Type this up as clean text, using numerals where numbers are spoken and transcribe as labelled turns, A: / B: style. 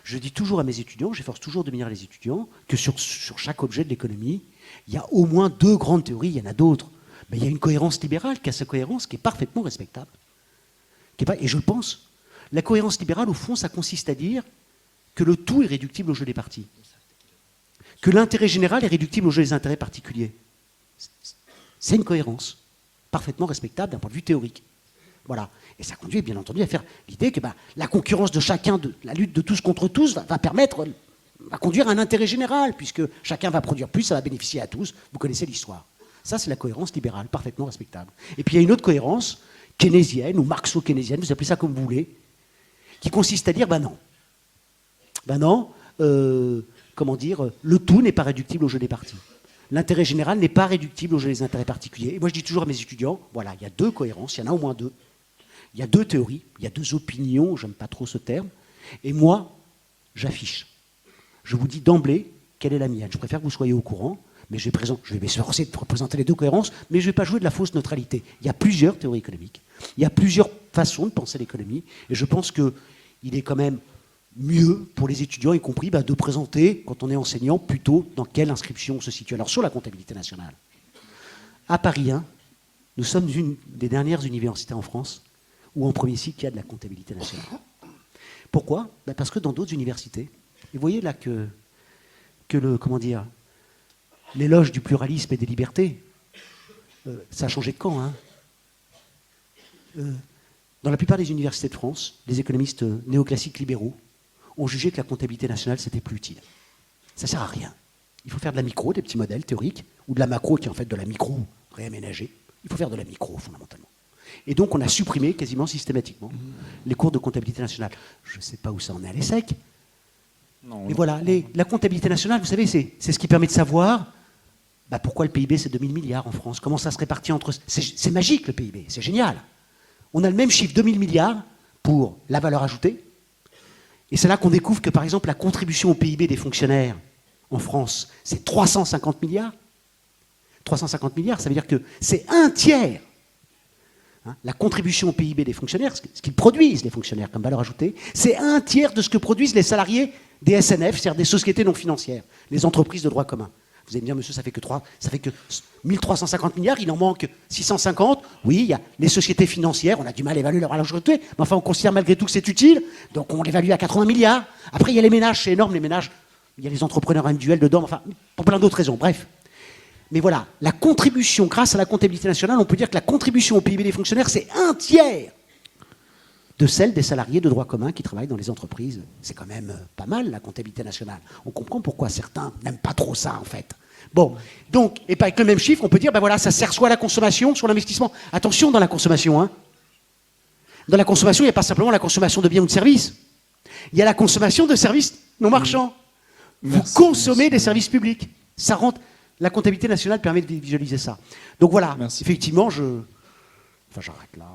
A: Je dis toujours à mes étudiants, j'efforce toujours de venir à les étudiants, que sur chaque objet de l'économie, il y a au moins deux grandes théories, il y en a d'autres. Mais il y a une cohérence libérale qui a sa cohérence, qui est parfaitement respectable. Et je pense, la cohérence libérale, au fond, ça consiste à dire que le tout est réductible au jeu des partis. Que l'intérêt général est réductible au jeu des intérêts particuliers. C'est une cohérence parfaitement respectable d'un point de vue théorique. Voilà. Et ça conduit, bien entendu, à faire l'idée que la concurrence de chacun, la lutte de tous contre tous, va conduire à un intérêt général, puisque chacun va produire plus, ça va bénéficier à tous. Vous connaissez l'histoire. Ça, c'est la cohérence libérale, parfaitement respectable. Et puis, il y a une autre cohérence, keynésienne ou marxo-keynésienne, vous appelez ça comme vous voulez, qui consiste à dire, comment dire, le tout n'est pas réductible au jeu des partis. L'intérêt général n'est pas réductible au jeu des intérêts particuliers. Et moi, je dis toujours à mes étudiants, voilà, il y a deux cohérences, il y en a au moins deux. Il y a deux théories, il y a deux opinions, j'aime pas trop ce terme. Et moi, j'affiche. Je vous dis d'emblée quelle est la mienne. Je préfère que vous soyez au courant, mais je vais m'efforcer de représenter les deux cohérences, mais je ne vais pas jouer de la fausse neutralité. Il y a plusieurs théories économiques, il y a plusieurs façons de penser l'économie, et je pense qu'il est quand même mieux pour les étudiants, y compris, de présenter, quand on est enseignant, plutôt dans quelle inscription on se situe. Alors, sur la comptabilité nationale, à Paris 1, nous sommes une des dernières universités en France où en premier cycle, il y a de la comptabilité nationale. Pourquoi? Parce que dans d'autres universités, et vous voyez là que l'éloge du pluralisme et des libertés, ça a changé de camp. Dans la plupart des universités de France, les économistes néoclassiques libéraux ont jugé que la comptabilité nationale, c'était plus utile. Ça ne sert à rien. Il faut faire de la micro, des petits modèles théoriques, ou de la macro, qui est en fait de la micro réaménagée. Il faut faire de la micro, fondamentalement. Et donc, on a supprimé quasiment systématiquement les cours de comptabilité nationale. Je ne sais pas où ça en est à l'ESSEC. Mais voilà, la comptabilité nationale, vous savez, c'est ce qui permet de savoir pourquoi le PIB, c'est 2000 milliards en France. Comment ça se répartit entre... C'est magique, le PIB, c'est génial. On a le même chiffre, 2000 milliards, pour la valeur ajoutée. Et c'est là qu'on découvre que, par exemple, la contribution au PIB des fonctionnaires en France, c'est 350 milliards. 350 milliards, ça veut dire que c'est un tiers. La contribution au PIB des fonctionnaires, ce qu'ils produisent, les fonctionnaires, comme valeur ajoutée, c'est un tiers de ce que produisent les salariés des SNF, c'est-à-dire des sociétés non financières, les entreprises de droit commun. Vous allez me dire, monsieur, ça fait que 1350 milliards, il en manque 650. Oui, il y a les sociétés financières, on a du mal à évaluer leur valeur ajoutée, mais enfin, on considère malgré tout que c'est utile, donc on l'évalue à 80 milliards. Après, il y a les ménages, c'est énorme, les ménages, il y a les entrepreneurs individuels dedans, enfin, pour plein d'autres raisons, bref. Mais voilà, la contribution, grâce à la comptabilité nationale, on peut dire que la contribution au PIB des fonctionnaires, c'est un tiers de celle des salariés de droit commun qui travaillent dans les entreprises. C'est quand même pas mal, la comptabilité nationale. On comprend pourquoi certains n'aiment pas trop ça, en fait. Bon, donc, et pas avec le même chiffre, on peut dire, voilà, ça sert soit à la consommation, soit à l'investissement. Attention dans la consommation, hein. Dans la consommation, il n'y a pas simplement la consommation de biens ou de services. Il y a la consommation de services non marchands. Vous consommez des services publics. Ça rentre... La comptabilité nationale permet de visualiser ça. Donc voilà, effectivement, j'arrête là.